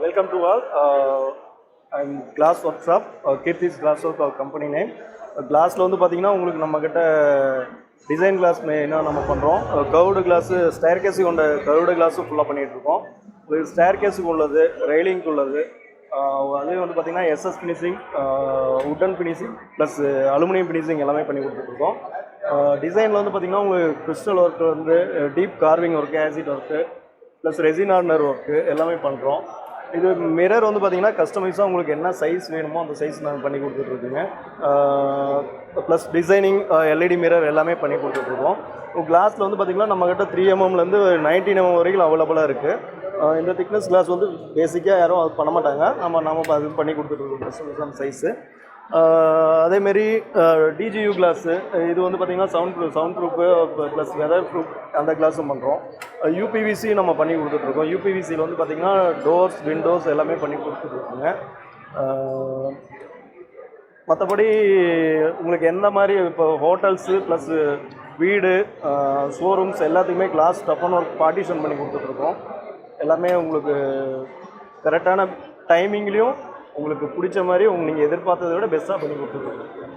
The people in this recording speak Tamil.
Welcome to all. I'm Glass Workshop, Kirti's Glass Work company name. Glassல வந்து பார்த்தீங்கன்னா உங்களுக்கு நம்மக்கிட்ட டிசைன் கிளாஸ் மெயினாக நம்ம பண்ணுறோம். கர்வ்டு கிளாஸு ஸ்டேர் கேஸுக்கு கொண்ட கர்வ்டு கிளாஸும் ஃபுல்லாக பண்ணிகிட்ருக்கோம். உங்களுக்கு ஸ்டேர் கேஸுக்கு உள்ளது, ரெயிலிங்க்கு உள்ளது, அதே வந்து பார்த்திங்கன்னா SS finishing, wooden finishing plus aluminium finishing எல்லாமே பண்ணி கொடுத்துட்ருக்கோம். டிசைனில் வந்து பார்த்திங்கன்னா உங்களுக்கு கிறிஸ்டல் ஒர்க்கு வந்து deep carving work, acid work plus resin ஆர்டினர் ஒர்க்கு எல்லாமே பண்ணுறோம். இது மிரர் வந்து பார்த்திங்கன்னா கஸ்டமைஸாக உங்களுக்கு என்ன சைஸ் வேணுமோ அந்த சைஸ் நாங்கள் பண்ணி கொடுத்துட்ருக்குங்க. ப்ளஸ் டிசைனிங் எல்இடி மிரர் எல்லாமே பண்ணி கொடுத்துட்ருக்கோம். கிளாஸில் வந்து பார்த்திங்கன்னா நம்மக்கிட்ட 3mm 19mm வரைக்கும் அவைலபிளாக இருக்குது. இந்த திக்னஸ் கிளாஸ் வந்து பேசிக்காக யாரும் அது பண்ண மாட்டாங்க. நம்ம அது பண்ணி கொடுத்துட்ருக்கோம் கஸ்டமைஸான சைஸு. அதேமாரி டிஜியூ கிளாஸு, இது வந்து பார்த்திங்கன்னா sound proof plus weather proof அந்த கிளாஸும் பண்ணுறோம். யூபிவிசி நம்ம பண்ணி கொடுத்துட்ருக்கோம். யூபிவிசியில் வந்து பார்த்திங்கன்னா டோர்ஸ், விண்டோஸ் எல்லாமே பண்ணி கொடுத்துட்ருக்கோங்க. மற்றபடி உங்களுக்கு எந்த மாதிரி இப்போ ஹோட்டல்ஸு ப்ளஸ்ஸு வீடு, ஷோரூம்ஸ் எல்லாத்துக்குமே கிளாஸ் டஃபன் ஒர்க் பார்ட்டிஷன் பண்ணி கொடுத்துட்ருக்கோம். எல்லாமே உங்களுக்கு கரெக்டான டைமிங்லேயும் உங்களுக்கு பிடிச்ச மாதிரி நீங்கள் எதிர்பார்த்ததை விட பெஸ்ட்டாக பண்ணி கொடுத்துருக்கோம்.